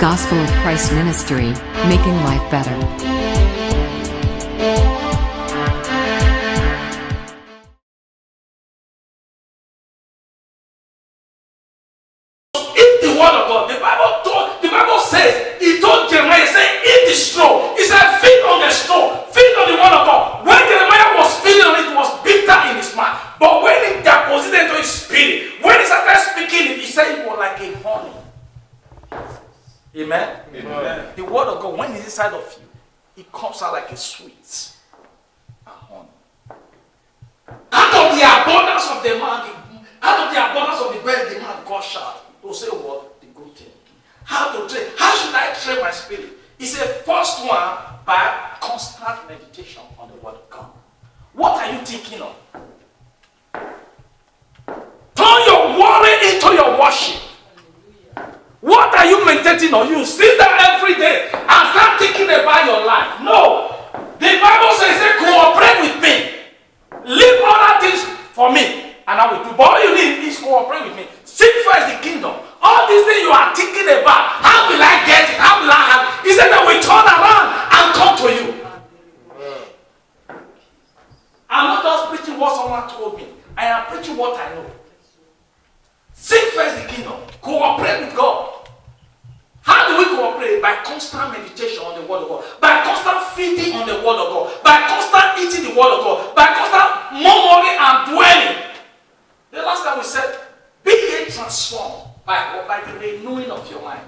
Gospel of Christ Ministry, making life better. Eat the word of God. The Bible says, he told Jeremiah, he said, eat the straw. He said, feed on the straw, feed on the word of God. When Jeremiah was feeding on it, it was bitter in his mouth. But when it deposited into his spirit, when he started speaking it, he said it was like a honey. Amen? Amen. The word of God, when it's inside of you, it comes out like a sweet and honey. Out of the abundance of the man, out of the abundance of the belly, the man God shall. To say what? The good thing. How to train? How should I train my spirit? He said, first one, by constant meditation on the word of God. What are you thinking of? Turn your worry into your worship. What are you meditating on? You sit down every day and start thinking about your life. No. The Bible says, cooperate with me. Leave other things for me. And I will do. But all you need is cooperate with me. Seek first the kingdom. All these things you are thinking about, how will I get it? How will I have it? He said that we turn around and come to you. I'm not just preaching what someone told me. I am preaching what I know. Seek first the kingdom. Cooperate with God. How do we cooperate? By constant meditation on the word of God. By constant feeding on the word of God. By constant eating the word of God. By constant murmuring and dwelling. The last time we said, be ye transformed by the renewing of your mind,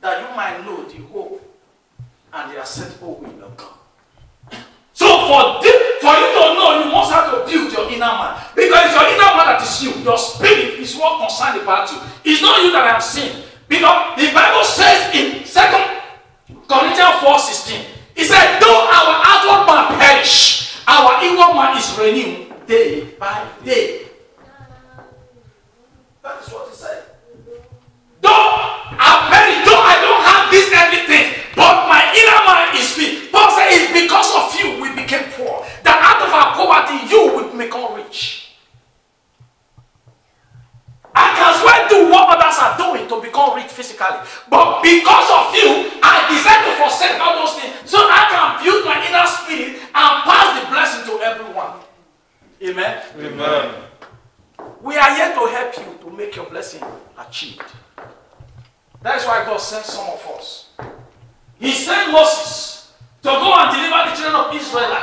that you might know the hope and the acceptable will of God. So for you to know, you must have to build your inner man. Because it's your inner man that is you. Your spirit is what concerns about you. It's not you that I have seen. Because the Bible says in 2 Corinthians 4:16, it said, though our outward man perish, our inward man is renewed day by day. That is what he said. Though I don't have this everything, but my inner man is free. Paul said, it's because of you we became poor. That out of our poverty you will become rich. I can well do what others are doing to become rich physically. But because of you, I decide to forsake all those things so I can build my inner spirit and pass the blessing to everyone. Amen? Amen. We are here to help you to make your blessing achieved. That's why God sent some of us. He sent Moses to go and deliver the children of Israel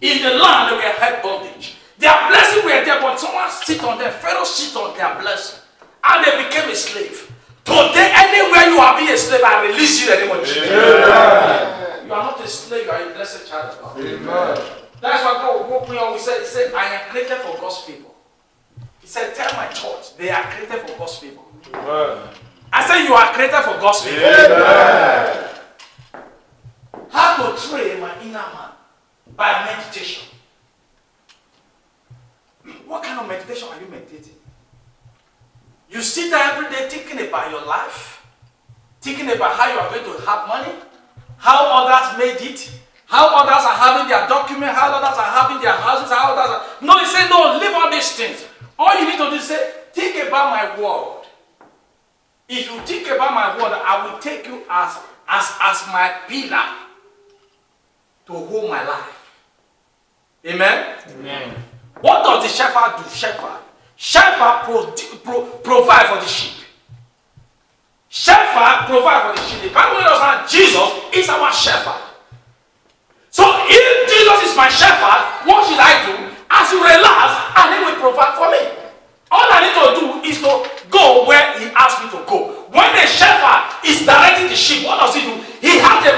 in the land they were held bondage. Their blessing were there, but someone sit on them. Pharaoh sit on their blessing. And they became a slave. Today, anywhere you are being a slave, I release you in the name of Jesus. You are not a slave, you are a blessed child of God. Amen. That's why God woke me up. He said, I am created for God's favor. He said, tell my church, they are created for God's favor. Amen. I said, you are created for God's favor. Amen. How to train my inner man? By meditation. What kind of meditation are you meditating? You sit there every day thinking about your life, thinking about how you are going to have money, how others made it, how others are having their document, how others are having their houses, how others are... No, he said, no, leave all these things. All you need to do is say, think about my word. If you think about my word, I will take you as my pillar to hold my life. Amen? Amen. What does the shepherd do? Shepherd provide for the sheep. Shepherd provide for the sheep. The Bible tells us Jesus is our shepherd. So if Jesus is my shepherd, what should I do? As you relax, and he will provide for me. All I need to do is to go where he asks me to go. When the shepherd is directing the sheep, what does he do? He has a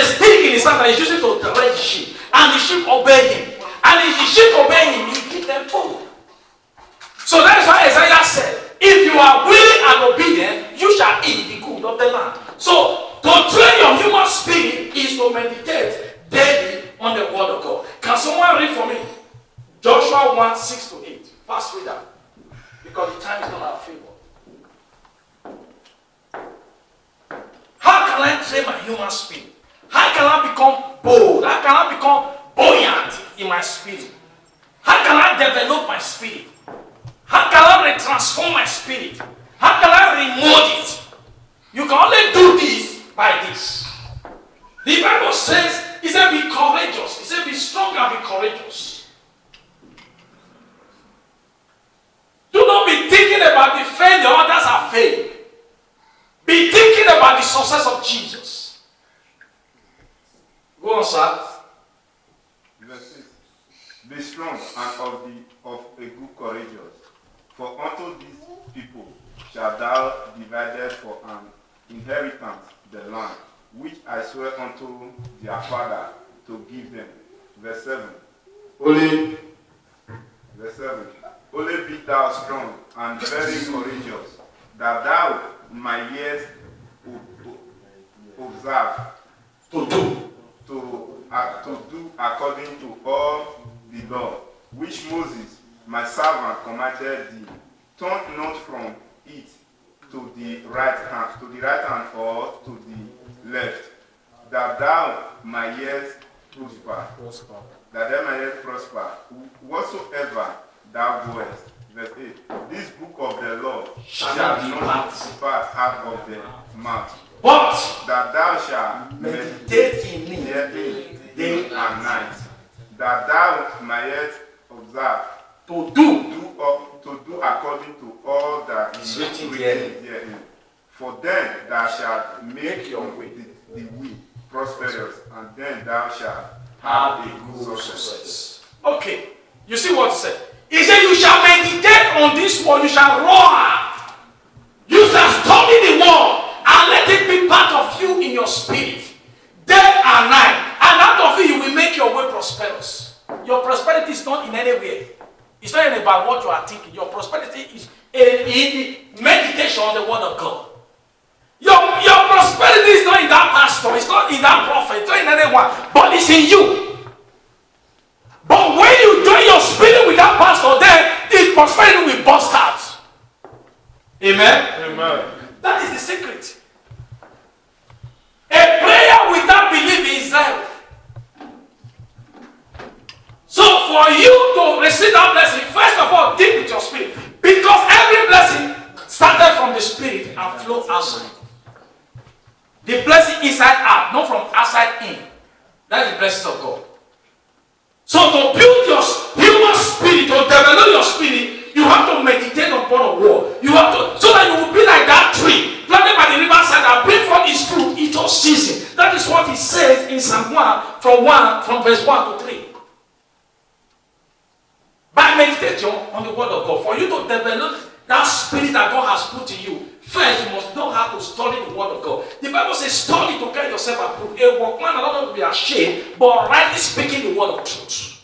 stick in his hand that he's using to direct the sheep. And the sheep obey him. And if the sheep obey him, he gives them food. So that is why Isaiah said, if you are willing and obedient, you shall eat the good of the land. So to train your human spirit is to meditate daily on the word of God. Can someone read for me? Joshua 1:6-8. Fast read that. Because the time is not our favor. How can I train my human spirit? How can I become bold? How can I become buoyant in my spirit? How can I develop my spirit? How can I transform my spirit? How can I remold it? about the failure others have failed. Be thinking about the success of Jesus. Go on, sir. Verse 6. Be strong and of a good courageous. For unto these people shalt thou divided for an inheritance the land, which I swear unto their father to give them. Verse 7. Verse 7. Only be thou strong and very courageous, that thou mayest observe to do according to all the law which Moses my servant commanded thee. Turn not from it to the right hand or to the left, that thou mayest prosper. That thou mayest prosper whatsoever thou goest. Verse 8. This book of the law shall not depart out of the mouth, but that thou shalt meditate in me day and night, that thou mayest observe to do according to all that is written herein. For then thou shalt make your way the way prosperous, and then thou shalt have a good success. Okay, you see what he said? He said, you shall meditate on this word, you shall roar. You shall study the word and let it be part of you in your spirit, day and night. And out of it, you will make your way prosperous. Your prosperity is not in any way. It's not about what you are thinking. Your prosperity is in meditation on the word of God. Your prosperity is not in that pastor, it's not in that prophet, it's not in anyone, but it's in you. But when you join your spirit with that pastor, then the prosperity will burst out. Amen? Amen. That is the secret. A prayer without belief is zero. So for you to receive that blessing, first of all, deal with your spirit. Because every blessing started from the spirit and flowed outside. The blessing inside out, not from outside in. That's the blessings of God. So to build your human spirit, to develop your spirit, you have to meditate upon the word. You have to, so that you will be like that tree planted by the riverside that bring forth its fruit each season. That is what he says in Psalm 1 from verse 1 to 3. By meditating on the word of God, for you to develop that spirit that God has put in you, first you must know how to study the word of God. The Bible says, study to get yourself approved. A workman alone will be ashamed, but rightly speaking the word of truth.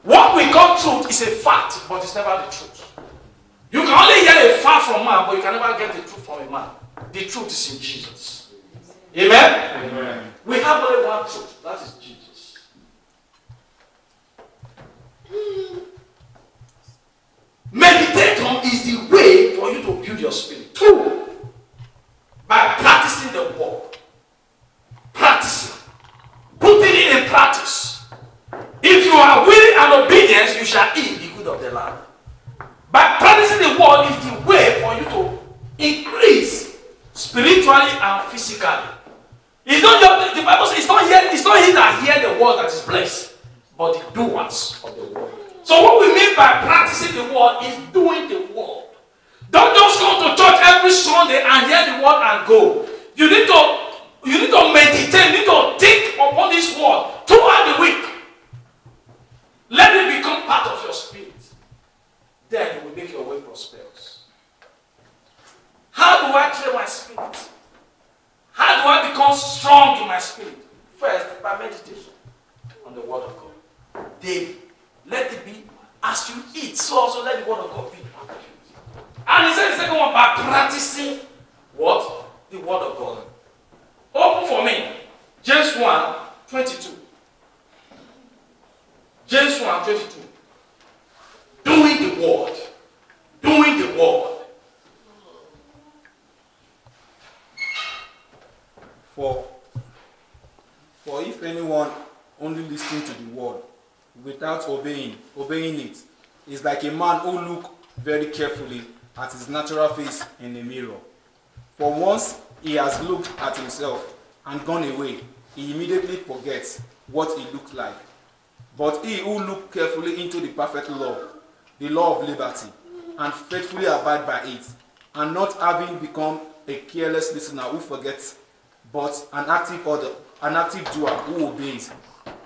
What we call truth is a fact, but it's never the truth. You can only hear a fact from man, but you can never get the truth from a man. The truth is in Jesus. Amen? Amen. We have only one truth, that is Jesus. Meditation is the way for you to build your spirit. 2, by practicing the word. Practicing. Putting it in practice. If you are willing and obedient, you shall eat the good of the land. By practicing the word is the way for you to increase spiritually and physically. It's not just, the Bible says it's not he that hear the word that is blessed, but the doers of the word. So what we mean by practicing the word is doing the word. Don't just go to church every Sunday and hear the word and go. You need to meditate, you need to think upon this word throughout the week. Let it become part of your spirit. Then you will make your way prosperous. How do I train my spirit? How do I become strong in my spirit? First, by meditation on the word of God. Daily. Let it be as you eat, so also let the word of God be part of you. And he said the second one, by practicing what? The word of God. Open for me. James 1:22. James 1:22. Doing the word. Doing the word. For if anyone only listens to the word without obeying it, is like a man who look very carefully at his natural face in a mirror. For once he has looked at himself and gone away, he immediately forgets what he looked like. But he who look carefully into the perfect law, the law of liberty, and faithfully abide by it, and not having become a careless listener who forgets, but an active doer who obeys.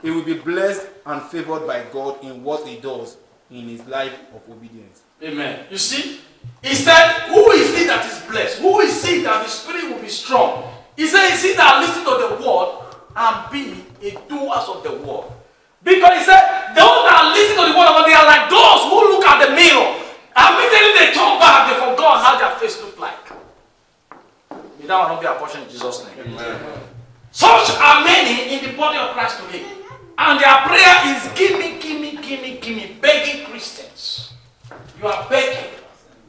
He will be blessed and favored by God in what he does in his life of obedience. Amen. You see, he said, who is he that is blessed? Who is he that the spirit will be strong? He said, is he that listen to the word and be a doers of the word? Because he said, those that listen to the word of God, they are like those who look at the mirror. Immediately they turn back, they forgot how their face looked like. May that one not be a portion in Jesus' name. Amen. Such are many in the body of Christ today. And their prayer is, give me, begging Christians. You are begging.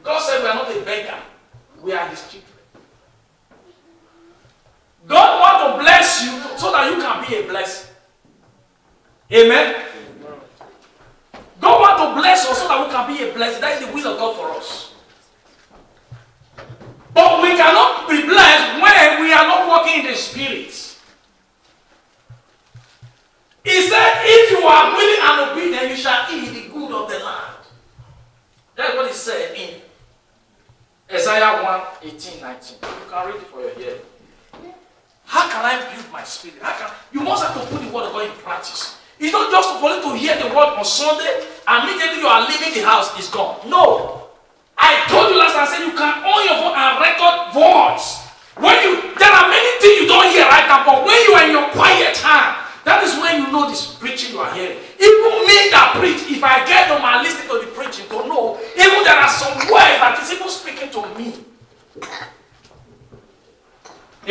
God said we are not a beggar. We are his children. God wants to bless you so that you can be a blessing. Amen? God wants to bless us so that we can be a blessing. That is the will of God for us. But we cannot be blessed when we are not walking in the Spirit. He said, if you are willing and obedient, you shall eat the good of the land. That's what he said in Isaiah 1:18-19. You can read it for your hearing. How can I build my spirit? You must have to put the word of God in practice. It's not just for you to hear the word on Sunday and immediately you are leaving the house, it's gone. No. I told you last time, I said you can own your phone and record voice. There are many things you don't hear right now, but when you are in your quiet time, that is when you know this preaching you are hearing. Even me that preach, if I get home and listen to the preaching, to know, even there are some words that is even speaking to me.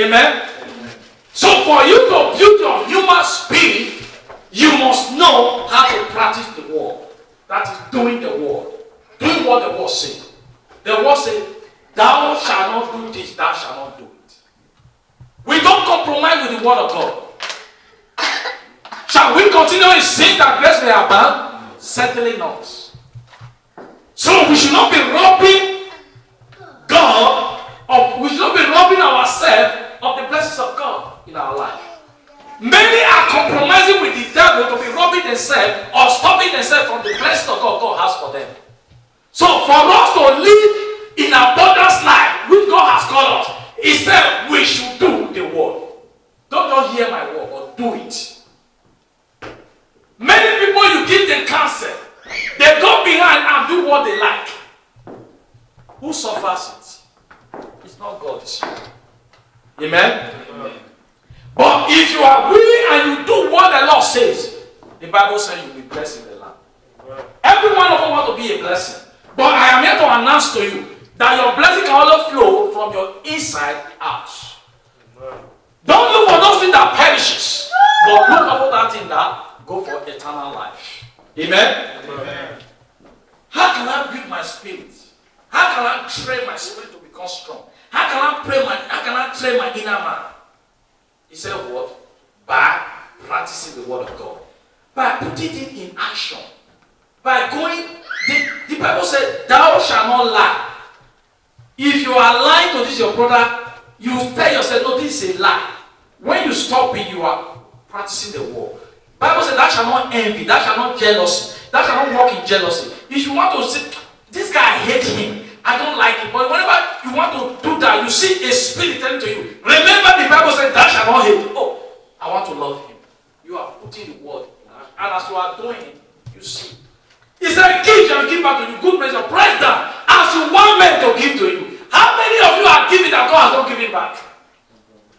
Amen? So for you to build your human spirit, you must know how to practice the word. That is doing the word. Doing what the word says. The word says, thou shalt not do this, thou shalt not do it. We don't compromise with the word of God. Shall we continue in sin that grace may abound? Certainly not. So we should not be robbing God, or we should not be robbing ourselves of the blessings of God in our life. Many are compromising with the devil to be robbing themselves or stopping themselves from the blessings of God God has for them. So for us to live in abundance life, which God has called us, he said we should do the word. Don't just hear my word, but do it. Many people, you give them counsel, they go behind and do what they like. Who suffers it? It's not God, it's you. Amen? Amen. But if you are willing and you do what the Lord says, the Bible says you will be blessed in the land. Every one of us want to be a blessing. But I am here to announce to you that your blessing can only flow from your inside out. Don't look for those things that perishes, but look for that thing that go for eternal life. Amen? Amen? How can I build my spirit? How can I train my spirit to become strong? How can I train my inner man? He said what? By practicing the word of God. By putting it in action. By going, the Bible said, thou shalt not lie. If you are lying to this your brother, you tell yourself, no, this is a lie. When you stop it, you are practicing the word. Bible says, thou shalt not envy, thou shalt not jealousy, thou shalt not walk in jealousy. If you want to say, this guy, I hate him, I don't like him, but whenever you want to do that, you see a spirit telling to you, remember the Bible says, thou shalt not hate. Oh, I want to love him. You are putting the word in action. And as you are doing it, you see. He said, give shall give back to you, good measure, press down, as you want men to give to you. How many of you are giving that God has not given back?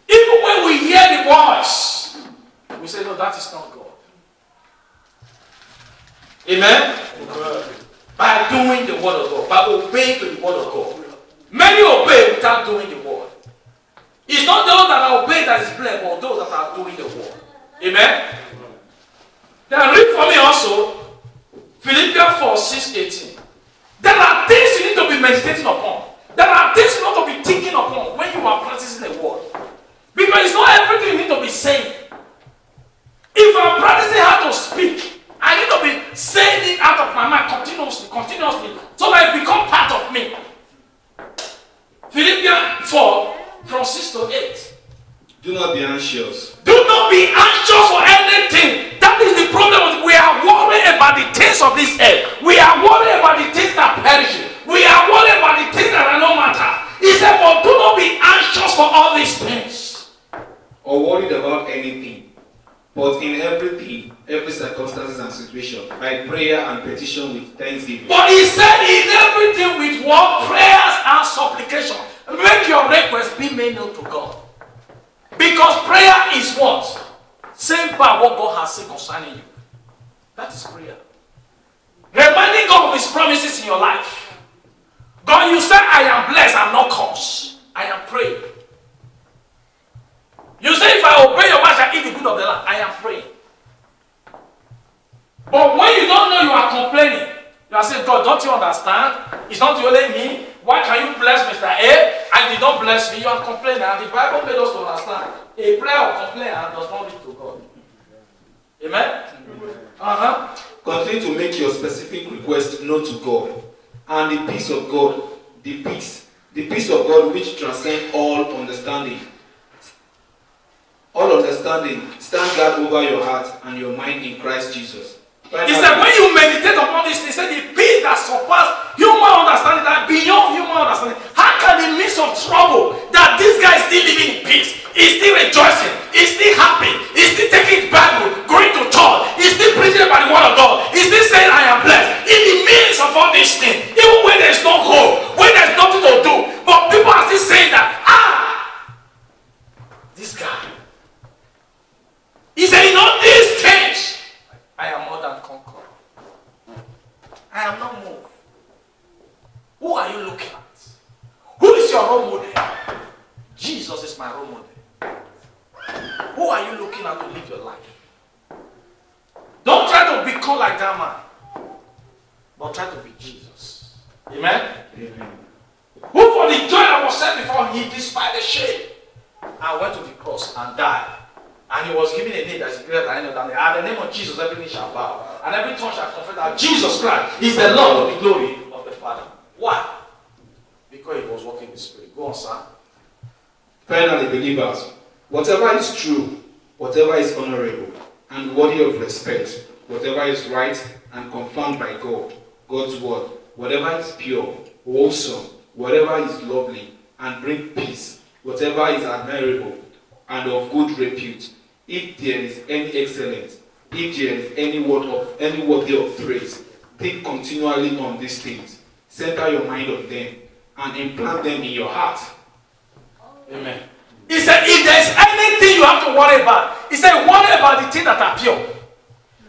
Even when we hear the voice, we say, no, that is not God. Amen? Amen? By doing the word of God, by obeying to the word of God. Many obey without doing the word. It's not those that are obeying that is blessed, but those that are doing the word. Amen? Then read for me also Philippians 4:6-18. There are things you need to be meditating upon. There are things you need to be thinking upon when you are practicing the word. Because it's not everything you need to be saying. If I'm practicing how to speak, I need to be saying it out of my mind continuously, so that it becomes part of me. Philippians 4:6-8. Do not be anxious. Do not be anxious for anything. That is the problem. We are worried about the things of this earth. We are worried about the things that perish. We But in everything, every circumstances and situation, by prayer and petition with thanksgiving. But he said in everything with what? Prayers and supplication. Make your request be made known to God. Because prayer is what? Saying by what God has said concerning you. That is prayer. Reminding God of his promises in your life. God, you said I am blessed, I'm not cursed. I am praying. You say if I obey your word, I shall eat the good of the land. I am praying. But when you don't know, you are complaining. You are saying, God, don't you understand? It's not only me. Why can you bless Mr. A and did not bless me? You are complaining. And the Bible made us to understand. A prayer of complaint does not lead to God. Amen? Continue to make your specific request known to God. And the peace of God, the peace of God which transcends all understanding, stand guard over your heart and your mind in Christ Jesus. He said, when you meditate upon this, he said, the peace that surpasses human understanding, that beyond human understanding. How can in the midst of trouble, that this guy is still living in peace? He's still rejoicing. He's still happy. He's still taking his Bible, going to church. He's still preaching about the word of God. He's still saying, I am blessed. In the midst of all these things, even when there's no hope, when there's nothing to do, but people are still saying that, this guy. He said, in all these things, I am more than conqueror. I am not moved. Who are you looking at? Who is your role model? Jesus is my role model. Who are you looking at to live your life? Don't try to become like that man, but try to be Jesus. Amen? Amen. Who for the joy that was set before him, despite the shame, and went to the cross and died. And he was given a name that is greater than any other name. At the name of Jesus, every knee shall bow. And every tongue shall confess that Jesus Christ is the Lord of the glory of the Father. Why? Because he was walking in the Spirit. Go on, sir. Finally, believers, whatever is true, whatever is honorable, and worthy of respect, whatever is right and confirmed by God, God's word, whatever is pure, wholesome, whatever is lovely, and bring peace, whatever is admirable, and of good repute, if there is any excellence, if there is any worthy of praise, think continually on these things. Center your mind on them and implant them in your heart. Amen. He said, if there is anything you have to worry about, he said, worry about the things that are pure,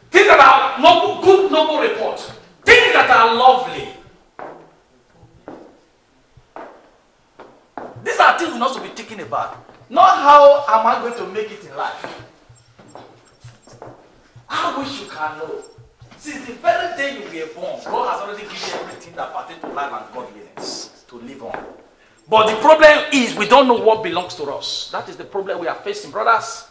things that are noble, good, noble report, things that are lovely. These are things we're not to be thinking about. Not how am I going to make it in life. I wish you can know. Since the very day you were born, God has already given you everything that pertains to life and godliness to live on. But the problem is we don't know what belongs to us. That is the problem we are facing, brothers.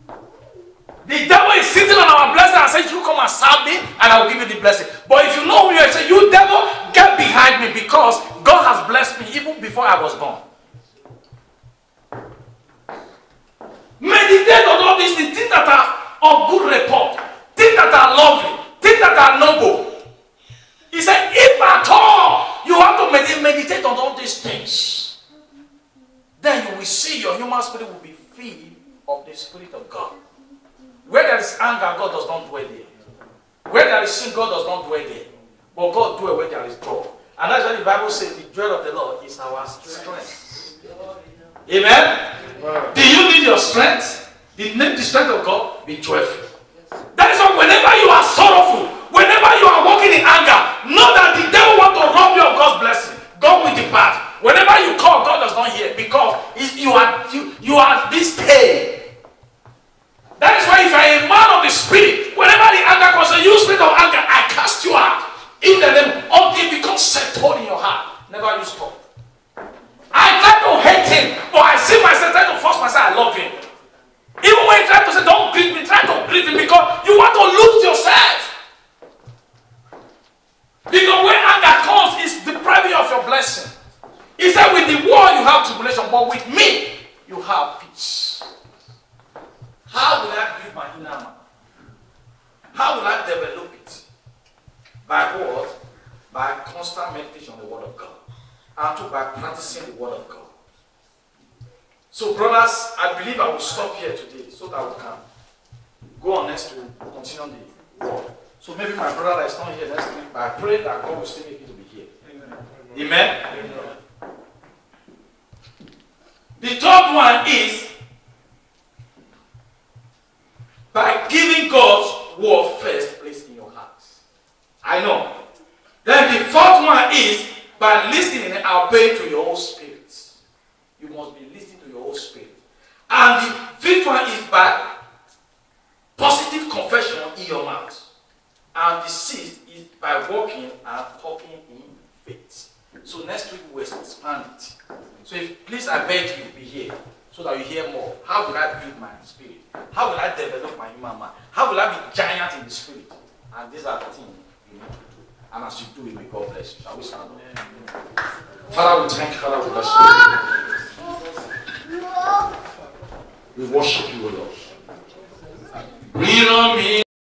The devil is sitting on our blessing and saying, you come and serve me and I will give you the blessing. But if you know who you are, say, you devil, get behind me, because God has blessed me even before I was born. Meditate on all these things that are of good report, things that are lovely, things that are noble. He said, if at all you have to meditate on all these things, then you will see your human spirit will be filled of the Spirit of God. Where there is anger, God does not dwell there. Where there is sin, God does not dwell there. But God dwells where there is joy. And that's why the Bible says the joy of the Lord is our strength. Amen? Do you need your strength? Do you need the strength of God? Be joyful. That is why whenever you are sorrowful, whenever you are walking in anger, know that the devil wants to rob you of God's blessing. God will depart. Whenever you call, God does not hear, because you are this day. That is why if you are a man of the Spirit, whenever the anger comes, you spirit of anger, I cast you out. In the name, until it becomes settled in your heart. Never you stop. I try to hate him, but I see myself trying to force myself, I love him. Even when you try to say, don't greet me, try to greet him, because you want to lose yourself. Because when anger comes, it's depriving you of your blessing. He said, with the world you have tribulation, but with me, you have peace. How will I build my inner man? How will I develop it? By what? By constant meditation on the Word of God. And by practicing the Word of God. So brothers, I believe I will stop here today so that we can go on next week, we'll continue the word. So maybe my brother that is not here next week, but I pray that God will still make it to be here. Amen? Amen. The third one is by giving God's word first place in your hearts. I know. Then the fourth one is by listening and obeying to your own spirit. You must be listening to your own spirit. And the fifth one is by positive confession in your mouth. And the sixth is by walking and talking in faith. So next week we will expand it. So please, I beg you, be here so that you hear more. How will I build my spirit? How will I develop my human mind? How will I be giant in the spirit? And these are the things you need to do. And as you do it, may God bless you. Shall we stand up? Father, we thank you. Father, we bless you.